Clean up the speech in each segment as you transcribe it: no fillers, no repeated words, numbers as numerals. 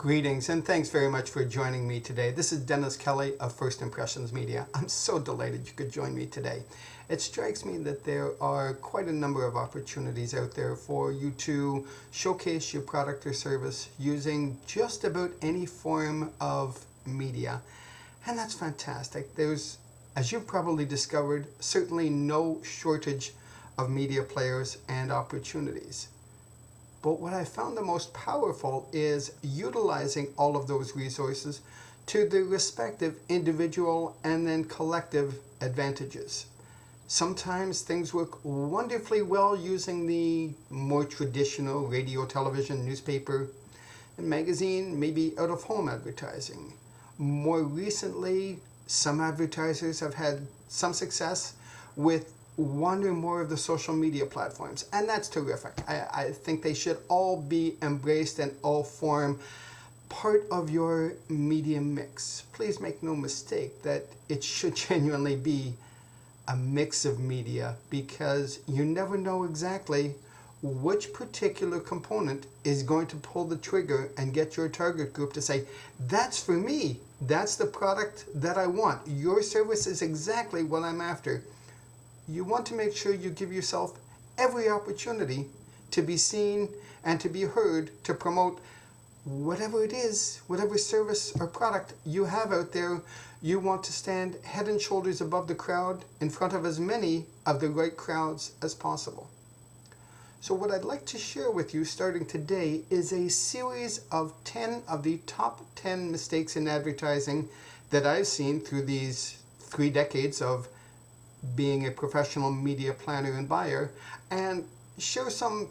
Greetings and thanks very much for joining me today. This is Dennis Kelly of First Impressions Media. I'm so delighted you could join me today. It strikes me that there are quite a number of opportunities out there for you to showcase your product or service using just about any form of media. And that's fantastic. There's, as you've probably discovered, certainly no shortage of media players and opportunities. But what I found the most powerful is utilizing all of those resources to their respective individual and then collective advantages. Sometimes things work wonderfully well using the more traditional radio, television, newspaper, and magazine, maybe out-of-home advertising. More recently, some advertisers have had some success with one or more of the social media platforms, and that's terrific. I think they should all be embraced and all form part of your media mix. Please make no mistake that it should genuinely be a mix of media, because you never know exactly which particular component is going to pull the trigger and get your target group to say, that's for me, that's the product that I want, your service is exactly what I'm after. You want to make sure you give yourself every opportunity to be seen and to be heard to promote whatever it is, whatever service or product you have out there. You want to stand head and shoulders above the crowd in front of as many of the right crowds as possible. So what I'd like to share with you starting today is a series of 10 of the top 10 mistakes in advertising that I've seen through these 3 decades of being a professional media planner and buyer, and share some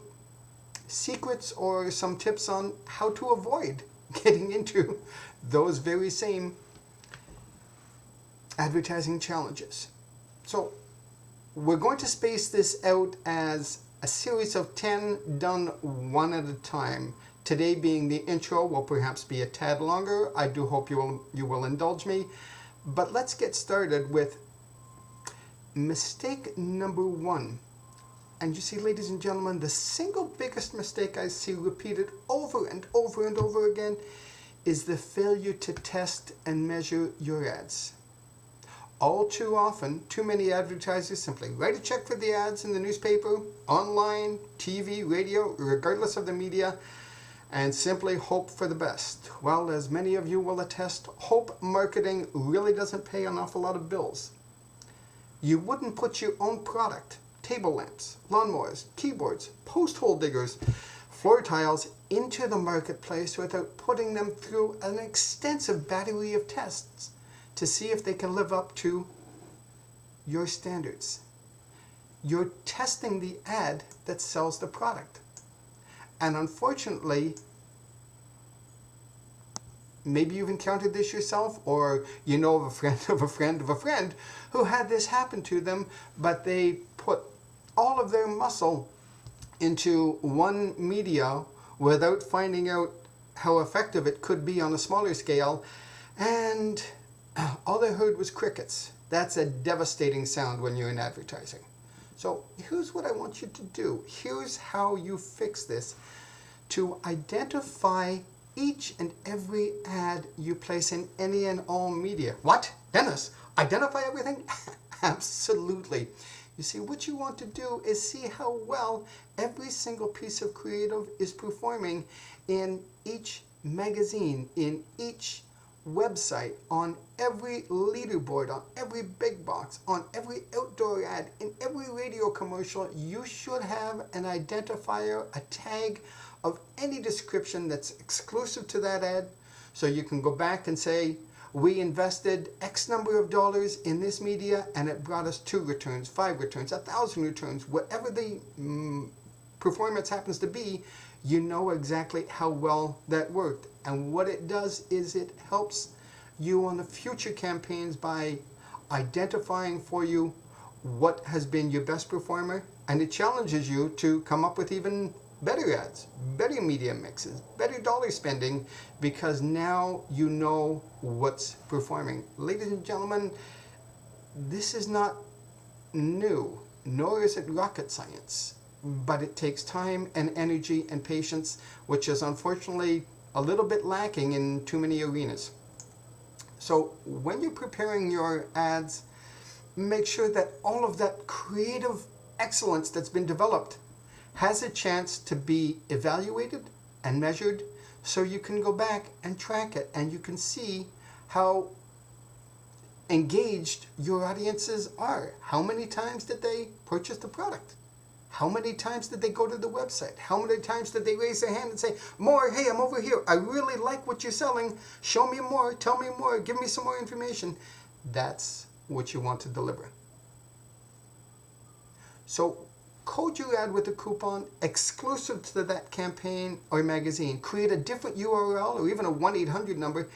secrets or some tips on how to avoid getting into those very same advertising challenges. So we're going to space this out as a series of 10 done one at a time. Today being the intro will perhaps be a tad longer. I do hope you will indulge me. But let's get started with mistake number 1. And you see, ladies and gentlemen, the single biggest mistake I see repeated over and over and over again is the failure to test and measure your ads. All too often, too many advertisers simply write a check for the ads in the newspaper, online, TV, radio, regardless of the media, and simply hope for the best. Well, as many of you will attest, hope marketing really doesn't pay an awful lot of bills. You wouldn't put your own product, table lamps, lawnmowers, keyboards, post hole diggers, floor tiles into the marketplace without putting them through an extensive battery of tests to see if they can live up to your standards. You're testing the ad that sells the product. And unfortunately, maybe you've encountered this yourself, or you know of a friend of a friend of a friend who had this happen to them, but they put all of their muscle into one media without finding out how effective it could be on a smaller scale, and all they heard was crickets. That's a devastating sound when you're in advertising. So here's what I want you to do. Here's how you fix this. To identify each and every ad you place in any and all media. What? Dennis, identify everything? Absolutely. You see, what you want to do is see how well every single piece of creative is performing in each magazine, in each website, on every leaderboard, on every big box, on every outdoor ad, in every radio commercial. You should have an identifier, a tag of any description that's exclusive to that ad, so you can go back and say, we invested X number of dollars in this media and it brought us 2 returns, 5 returns, 1,000 returns, whatever the performance happens to be. You know exactly how well that worked. And what it does is it helps you on the future campaigns by identifying for you what has been your best performer, and it challenges you to come up with even better ads, better media mixes, better dollar spending, because now you know what's performing. Ladies and gentlemen, this is not new, nor is it rocket science, but it takes time and energy and patience, which is unfortunately a little bit lacking in too many arenas. So when you're preparing your ads, make sure that all of that creative excellence that's been developed has a chance to be evaluated and measured, so you can go back and track it and you can see how engaged your audiences are. How many times did they purchase the product? How many times did they go to the website? How many times did they raise their hand and say, more, hey, I'm over here. I really like what you're selling. Show me more. Tell me more. Give me some more information. That's what you want to deliver. So code your ad with a coupon exclusive to that campaign or magazine. Create a different URL or even a 1-800 number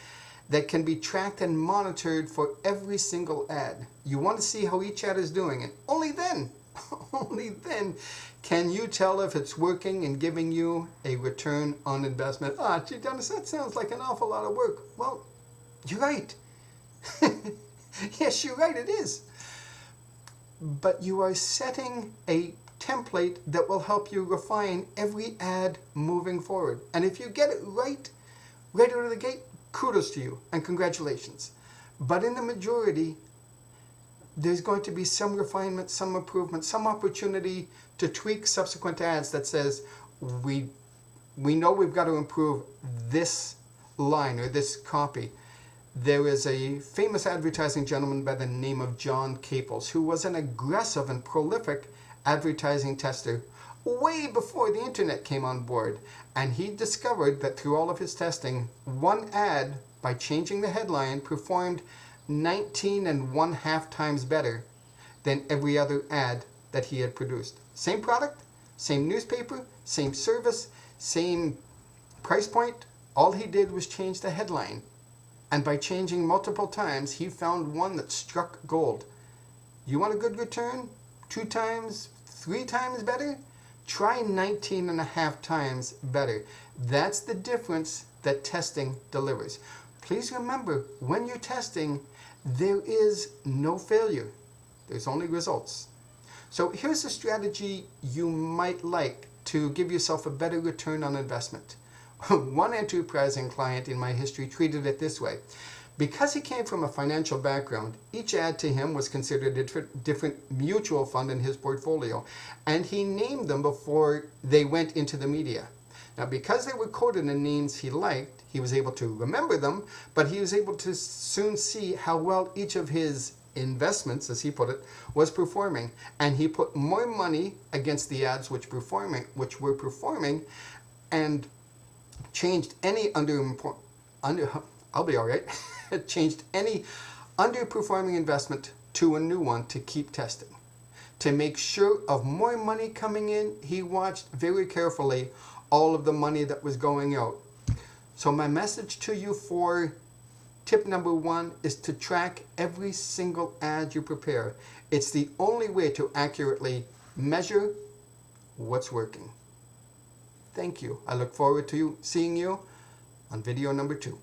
that can be tracked and monitored for every single ad. You want to see how each ad is doing, and only then can you tell if it's working and giving you a return on investment. Gee, Dennis, that sounds like an awful lot of work. Well, you're right. Yes, you're right, it is. But you are setting a template that will help you refine every ad moving forward. And if you get it right out of the gate, kudos to you and congratulations. But in the majority, there's going to be some refinement, some improvement, some opportunity to tweak subsequent ads that says, we know we've got to improve this line or this copy. There is a famous advertising gentleman by the name of John Caples, who was an aggressive and prolific advertising tester way before the internet came on board. And he discovered that through all of his testing, one ad, by changing the headline, performed 19.5 times better than every other ad that he had produced. Same product, same newspaper, same service, same price point. All he did was change the headline. And by changing multiple times, he found one that struck gold. You want a good return? 2 times, 3 times better? Try 19.5 times better. That's the difference that testing delivers. Please remember, when you're testing, there is no failure. There's only results. So here's a strategy you might like to give yourself a better return on investment. One enterprising client in my history treated it this way. Because he came from a financial background, each ad to him was considered a different mutual fund in his portfolio, and he named them before they went into the media. Now, because they were quoted in names he liked, he was able to remember them, but he was able to soon see how well each of his investments, as he put it, was performing. And he put more money against the ads which were performing, and changed any changed any underperforming investment to a new one to keep testing. To make sure of more money coming in, he watched very carefully all of the money that was going out. So my message to you for tip number 1 is to track every single ad you prepare. It's the only way to accurately measure what's working. Thank you. I look forward to seeing you on video number 2.